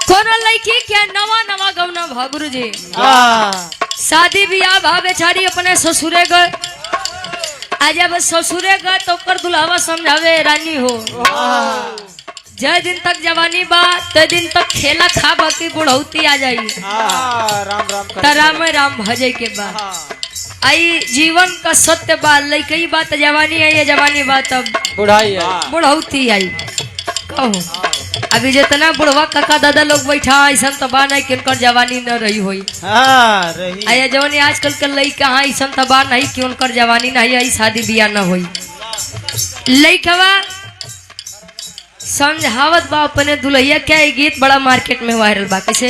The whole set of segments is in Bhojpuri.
कोनो लड़की के नवा नवा गौना भा गुरु जी शादी ब्याह भा बेचारी अपने ससुरे गए आ जब ससुरे गए तो कर दुल्हावा समझावे रानी हो जय दिन तक जवानी बा ते दिन तक खेला खा बाकी बुढ़ौती आ जाई राम राम भजे के बा आई जीवन का सत्य बा लइकई बात जवानी आई जवानी बात अब बुढ़ौती आई कहो अभी जितना बुढ़वा काका दादा लोग बैठा ऐसा तो बा नहीं कि उनकर जवानी न रही हुई आया जवानी आजकल के लइका हाँ ऐसा तो बा नहीं कि उनकर जवानी नहीं आई शादी बियाह न हुई लइकवा समझावत बा अपने दुल्हिया क्या ये गीत बड़ा मार्केट में वायरल बा कैसे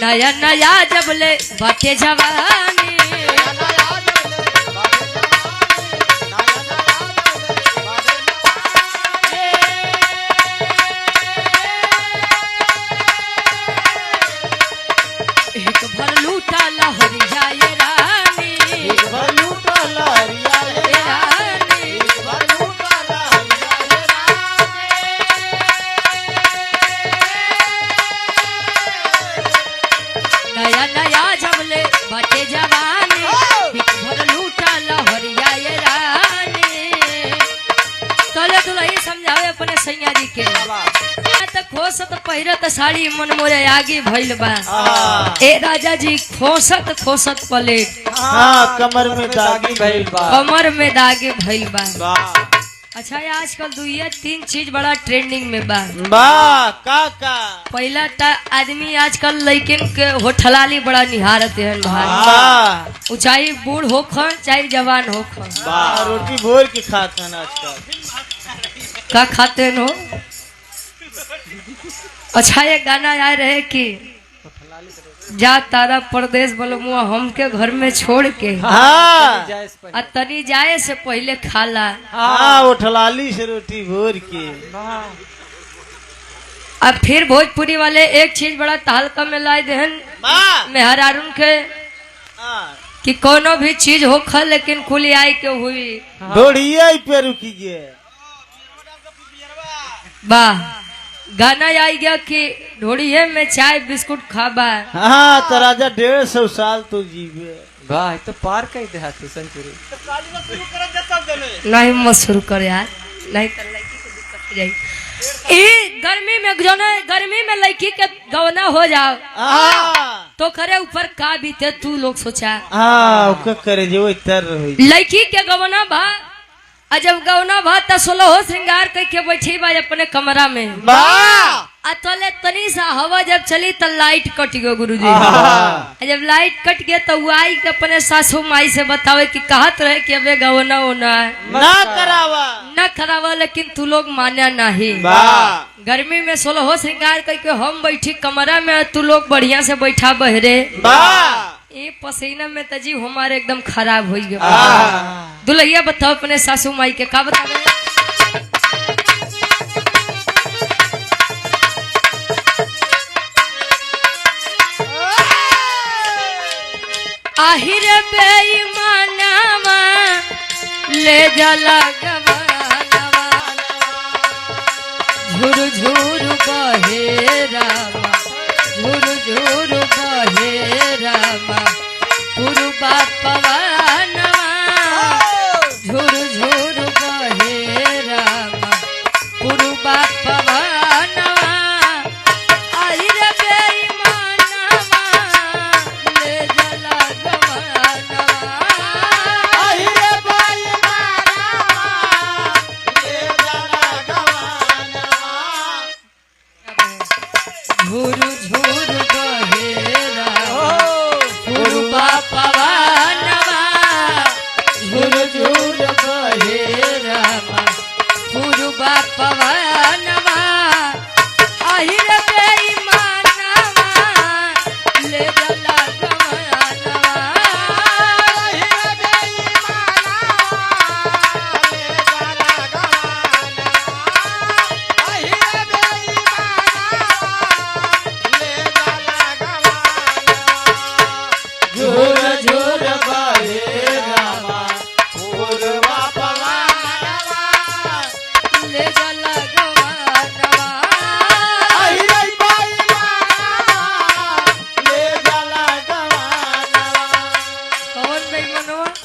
नया नया जब ले बाटे जवानी एक भर लूटा लहरिया ये रानी एक भर लूटा लहरिया ये रानी एक भर लूटा लहरिया ये रानी नया नया जबले बाटे जवानी एक भर लूटा लहरिया ये रानी चले दुल्ही समझावे अपने सैया जी के खोसत पहिरत साड़ी मन मोरे आगे भइल बा ए राजा जी खोसत खोसत प्लेट कमर में दागी भइल बा कमर में दागे भइल बा अच्छा आजकल दुइया तीन चीज बड़ा ट्रेंडिंग में बा का पहला आदमी आजकल लइकन के होठलाली बड़ा निहारत है भाई चाहे बूढ़ हो चाहे जवान हो रोटी भोर के खाते हैं आजकल का खाते हो अच्छा ये गाना आए रहे कि जा तारा परदेश बोलो मुआ हमके घर में छोड़ के तनी जाए से पहले खाला उठलाली से रोटी भोर के अब फिर भोजपुरी वाले एक चीज बड़ा तहलका में लाए देहन मेहरारून के कि कोनो भी चीज हो खा लेकिन खुली आई के हुई ढोड़िया पे रुकी गए वाह गाना आई गया कि ढोड़िए में चाय बिस्कुट खाबा तो राजा 150 साल तो जीवे वाह तो पार का देहात सेंचुरी नहीं मत शुरू कर यार नहीं तो लड़की के दिक्कत हो जाए ई गर्मी में जो ना गर्मी में लड़की के गवना हो जाओ तो करे ऊपर का बीते तू लोग सोचा करे जो लड़की के गवना भा जब गौना भात सोलो हो श्रृंगार करके बैठी बा अपने कमरा में तले तनी सा हवा जब चली तो लाइट कट गयो गुरुजी जब लाइट कट गया तो वो आई अपने सासू माई से बतावे कि कहत रहे कि अबे गौना होना है ना करावा लेकिन तू लोग माना नहीं गर्मी में सोलो हो श्रृंगार करके हम बैठी कमरा में तू लोग बढ़िया से बैठा बहरे ये पसीना में तजी हमारे एकदम खराब हो गया दुल्हिया बताओ अपने सासू माई के का बतावे आहिर बेईमानवा ले जला गवानवा झुर झुर बहे रामा झुर झुर बहे रामा पुरबा पवनवा झुर झुर बहे रामा पुरबा पवनवा आहिर बेईमानवा ले जला गवानवा आहिर बेईमानवा ले जला गवानवा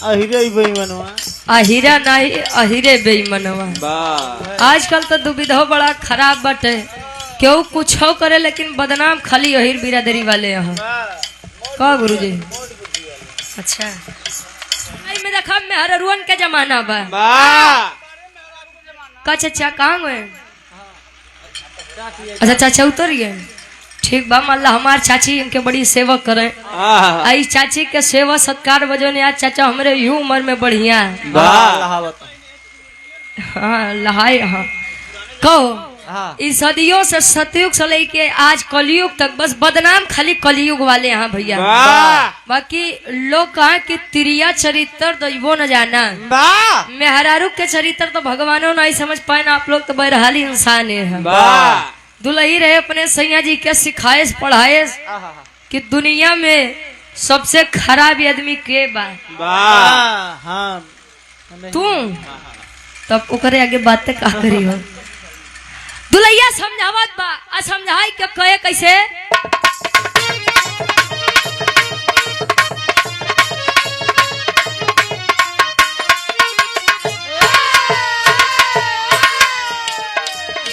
अहिरे ही बेईमानवा। अहिरा नहीं अहिरे बेईमनवा। वाह आजकल तो दुविधा बड़ा खराब बटे, क्यों कुछ करे लेकिन बदनाम खाली अहिर बिरादरी वाले यहाँ। का गुरुजी? अच्छा आई में देखा मेहरुअन के जमाना बा। वाह का चाचा कहाँ गए? अच्छा चाचा उतर गए, ठीक बा। मान ला हमार चाची इनके बड़ी सेवा करें, आई चाची के सेवा सत्कार वजह ने आज चाचा हमारे यू उम्र में बढ़िया है। वाह हाँ लहाए हाँ कहो इस सदियों से सतयुग से लेके आज कलयुग तक बस बदनाम खाली कलयुग वाले यहाँ भैया। बाकी लोग कहा कि तिरिया चरित्र तो वो न जाना, मेहरारू के चरित्र तो भगवानों नहीं समझ पाए ना। आप लोग तो बहरहाली इंसान है। दुल्ही रहे अपने सैया जी के सिखाए पढ़ाए कि दुनिया में सबसे खराब आदमी के बा तू, तब ओकरे आगे बातें का करी हो। दुल्हिया समझावत बा आ समझाई के कहे कैसे?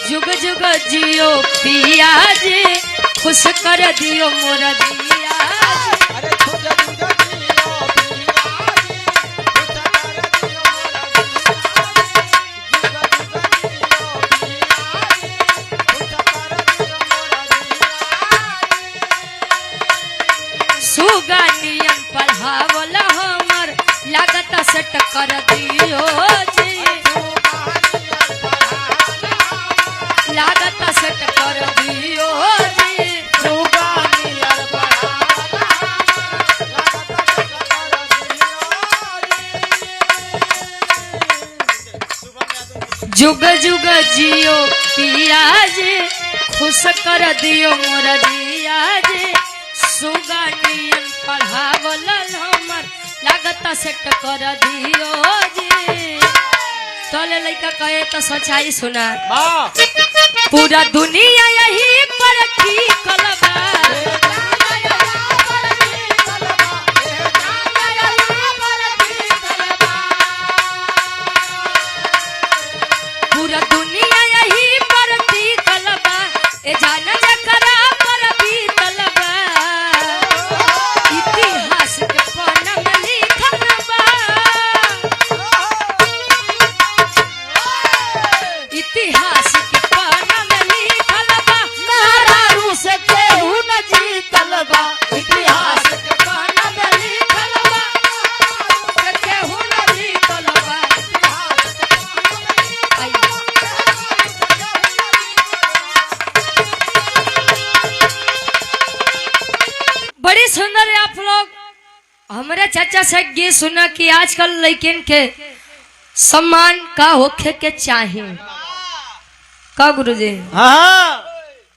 जुग जुग जियो पिया जी, खुश कर दियो मोरा दिया। सुगानियन पढ़ावला हमर लागत सेट कर दियो जी, लागत सेट कर दियो जी। जुग जुग जियो पिया जी, खुश कर दियो मोर दिया जी। सुगानियन पढ़ावल हमर लागत सेट कर दियो जी। तोले लइका कहे तो सच्चाई सुना, पूरा दुनिया यही पर ठीक लगा। पूरा दुनिया यही पर ठीक लगा, ए जान जकरा पर बीत लगा। इतिहास के पन्ना में लिखल बा, इतिहास के पन्ना में लिखल बा। मेहरारू से केहू न जीतल बा, इतिहास के पन्ना में लिखल बा। केहू न जीतल बा। बड़ी सुंदर है आप लोग। हमारे चाचा से ये सुना कि आजकल लड़किन के सम्मान का होखे के चाहिए। का गुरुजी? हाँ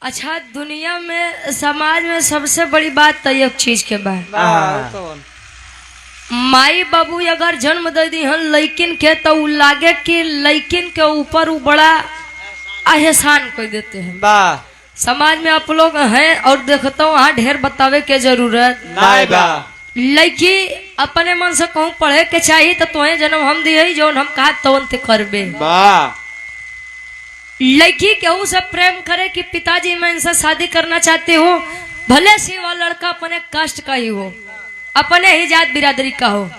अच्छा दुनिया में समाज में सबसे बड़ी बात तो एक चीज के बाद, माई बाबू अगर जन्म दे दी हन लड़किन के तो उ लागे कि लड़किन के ऊपर वो बड़ा एहसान कर देते हैं। समाज में आप लोग हैं और देखता हूँ वहाँ ढेर बतावे के जरूरत नहीं बा। लड़की अपने मन से कहूँ पढ़े के चाहिए तो तुम्हें जन्म हम दिए जो हम कहा तो करबे। लड़की केहू से प्रेम करे कि पिताजी मैं इनसे शादी करना चाहती हूँ, भले से वह लड़का अपने कास्ट का ही हो, अपने ही जात बिरादरी का हो,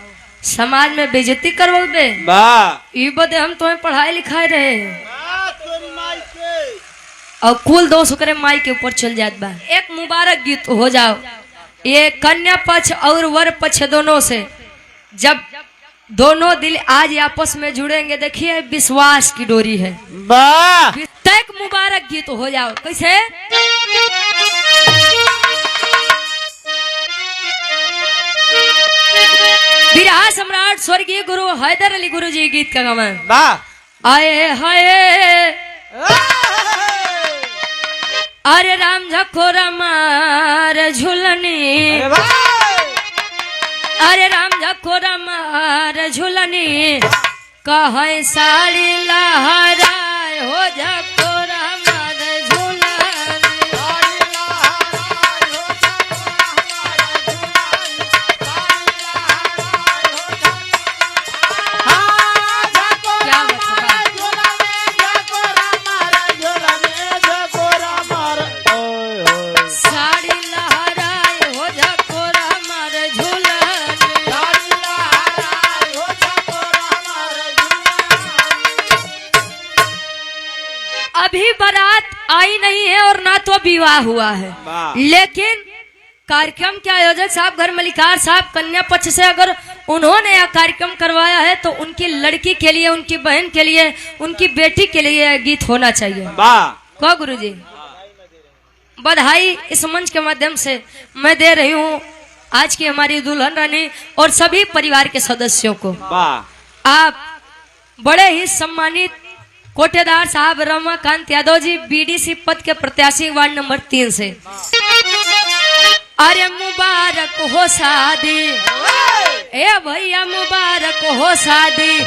समाज में बेइज्जती करवाओगे। ये बदे हम तुम्हें पढ़ाई लिखाई रहे और कुल दोष करे माई के ऊपर चल जात बा। एक मुबारक गीत हो जाओ, ये कन्या पक्ष और वर पक्ष दोनों से जब दोनों दिल आज आपस में जुड़ेंगे, देखिए विश्वास की डोरी है। एक मुबारक गीत हो जाओ कैसे? विरहा सम्राट स्वर्गीय गुरु हैदर अली गुरु जी गीत का गमन। आए हाय अरे राम झकोरा मार झुलनी, अरे राम झकोरा मार झुलनी, कहे साड़ी लहराए हो झकोरा मार झुलनी। आई नहीं है और ना तो विवाह हुआ है, लेकिन कार्यक्रम के आयोजक साहब घर मलिकार साहब कन्या पक्ष से अगर उन्होंने यह कार्यक्रम करवाया है तो उनकी लड़की के लिए, उनकी बहन के लिए, उनकी बेटी के लिए यह गीत होना चाहिए। को गुरुजी बधाई इस मंच के माध्यम से मैं दे रही हूँ आज की हमारी दुल्हन रानी और सभी परिवार के सदस्यों को। आप बड़े ही सम्मानित कोटेदार साहब रमाकांत यादव जी बीडीसी पद के प्रत्याशी वार्ड नंबर 3 से। अरे मुबारक हो शादी, ए भैया मुबारक हो शादी,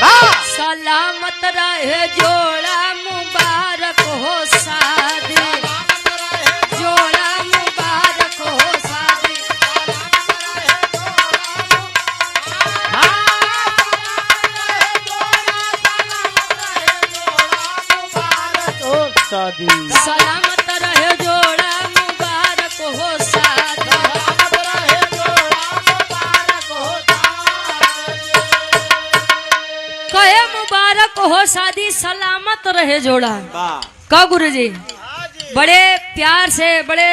सलामत रहे जोड़ा, मुबारक हो शादी, जोड़ा मुबारक हो शादी। सलामत रहे जोड़ा, मुबारक हो शादी। कहे मुबारक हो शादी, सलामत रहे जोड़ा। का गुरुजी बड़े प्यार से, बड़े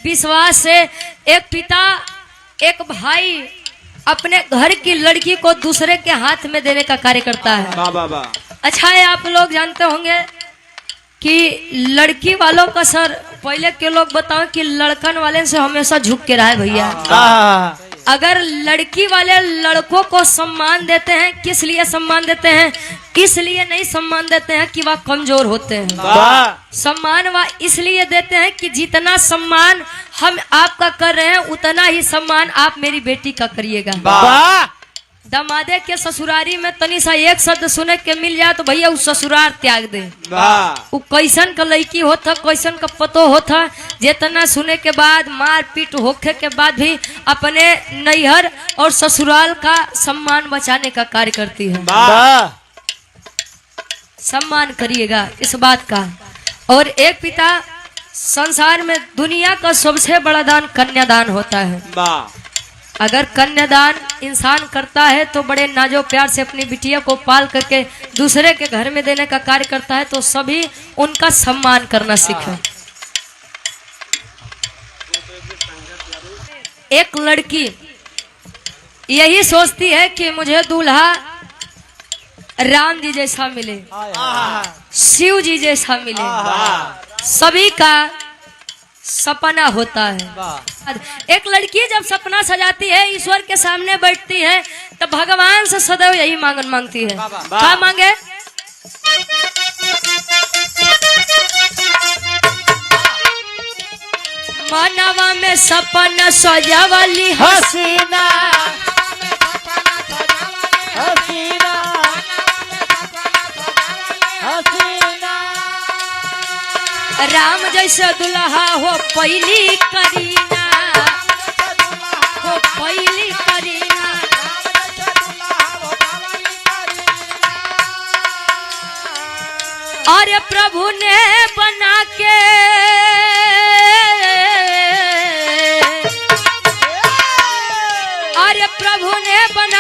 विश्वास से एक पिता, एक भाई अपने घर की लड़की को दूसरे के हाथ में देने का कार्य करता है। अच्छा है, आप लोग जानते होंगे कि लड़की वालों का सर, पहले के लोग बताओ कि लड़कन वाले से हमेशा झुक के रहा है भैया। अगर लड़की वाले लड़कों को सम्मान देते हैं, किस लिए सम्मान देते हैं? इसलिए नहीं सम्मान देते हैं कि वह कमजोर होते हैं। सम्मान वह इसलिए देते हैं कि जितना सम्मान हम आपका कर रहे हैं उतना ही सम्मान आप मेरी बेटी का करिएगा। दमादे के ससुरारी में तनी सा एक शब्द सुने के मिल जाए तो भैया उस ससुरार त्याग दे। वो कैसन का लड़की होता, कैसन का पतो होता, जितना सुने के बाद, मार पीट होखे के बाद भी अपने नैहर और ससुराल का सम्मान बचाने का कार्य करती है। सम्मान करिएगा इस बात का। और एक पिता, संसार में दुनिया का सबसे बड़ा दान कन्यादान होता है। अगर कन्यादान इंसान करता है तो बड़े नाजो प्यार से अपनी बिटिया को पाल करके दूसरे के घर में देने का कार्य करता है, तो सभी उनका सम्मान करना सीखें। एक लड़की यही सोचती है कि मुझे दूल्हा राम जी जैसा मिले, शिव जी जैसा मिले, सभी का सपना होता है। एक लड़की जब सपना सजाती है, ईश्वर के सामने बैठती है, तो भगवान से सदैव यही मांगती है। क्या मांगे? मनवा में सपना सजावली हसीना, राम जैसे दुल्हा हो पहली करीना, हो पहली करीना। और प्रभु ने बना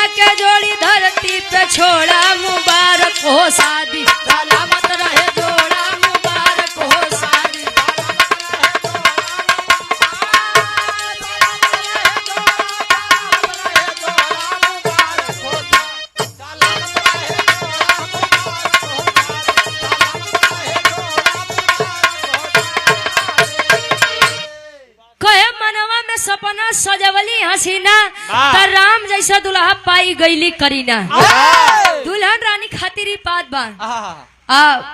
के जोड़ी धरती पे छोड़ा, मुबारक हो शादी, सलामत रहे जोड़ा, मुबारक हो शादी। कहे मनवा में सपना सजवली हसीना, त राम जैसा दुल्हा पाई गईली करीना। दुल्हन रानी खातिर बात बान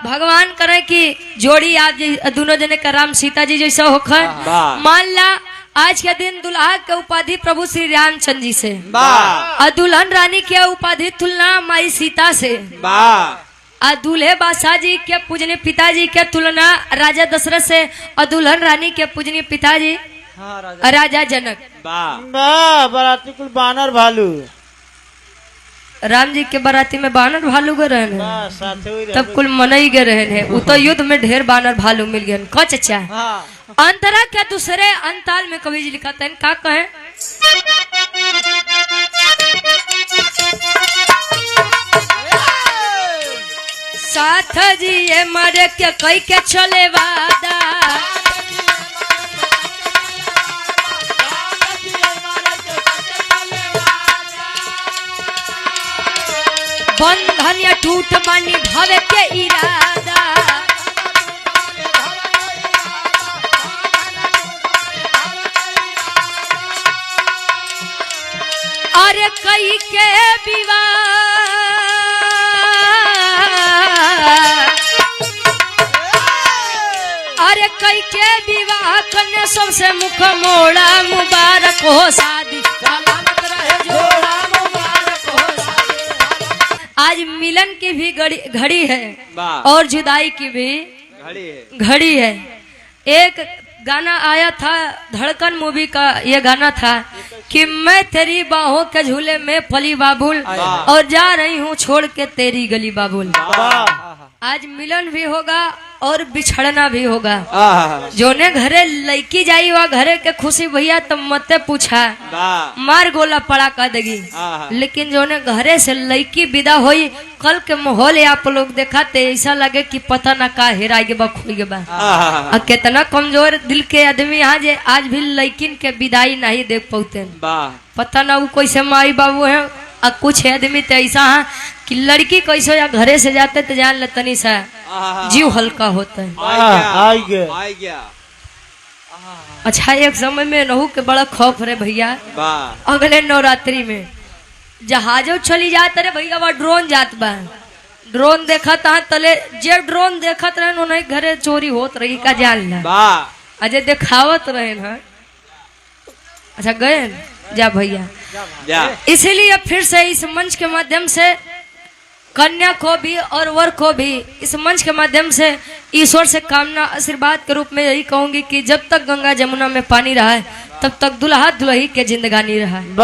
भगवान करे कि जोड़ी आप दोनों जने का राम सीता जी जैसा होकर। मान ला आज के दिन दुल्हा के उपाधि प्रभु श्री रामचंद्र जी से, और दुल्हन रानी के उपाधि तुलना माई सीता से, और दूल्हे बादशाह जी के पूजनीय पिताजी के तुलना राजा दशरथ से, और दुल्हन रानी के पूजनीय पिताजी राजा जनक। बराती कुल बानर भालू, राम जी के बराती में बानर भालू गए रहे, तब कुल मनई गए रहे। वो तो युद्ध में ढेर बानर भालू मिल गए। क चचा अंतरा के दूसरे अंताल में कवि जी लिखा था, का कहे? साथ जी ये मर के कई के चले वादा, बंधन या टूट मानी भावे के इरादा अरे कई के विवाह अरे कई के विवाह कन्या सबसे मुख मोड़ा मुबारक हो शादी सलामत रहे जोड़ा मुबारक हो शादी। आज मिलन की भी घड़ी है और जुदाई की भी घड़ी है। एक गाना आया था धड़कन मूवी का, ये गाना था कि मैं तेरी बाहों के झूले में पली बाबुल और जा रही हूँ छोड़ के तेरी गली बाबुल। आज मिलन भी होगा और बिछड़ना भी होगा। जोने घरे लड़की जाई वह घरे के खुशी भैया तब मते पूछा मार गोला पड़ा कर देगी, लेकिन जोने घरे से लड़की विदा हुई कल के माहौल आप लोग देखाते ऐसा लगे कि पता ना का हेरा के बा खुल के बा। कितना कमजोर दिल के आदमी यहाँ जे आज भी लड़किन के विदाई नहीं देख पाते, पता ना वो कैसे माई बाबू है। और कुछ आदमी तो ऐसा है कि लड़की कैसे या घरे से जाते तो जान ले तनी सा जीव हल्का होता है। अच्छा एक समय में रहू के बड़ा खौफ रहे भैया। अगले नवरात्रि में जहाजों चली जाते रहे भैया, वह ड्रोन जात बा। ड्रोन देखा था तले जे ड्रोन देखत रहे उन्हें घरे चोरी होत रही का जान ला अजय देखावत रहे ना। अच्छा गए जा भैया। इसीलिए फिर से इस मंच के माध्यम से कन्या को भी और वर को भी इस मंच के माध्यम से ईश्वर से कामना आशीर्वाद के रूप में यही कहूंगी कि जब तक गंगा जमुना में पानी रहा है तब तक दुल्हा दुल्ही के जिंदगानी रहा है।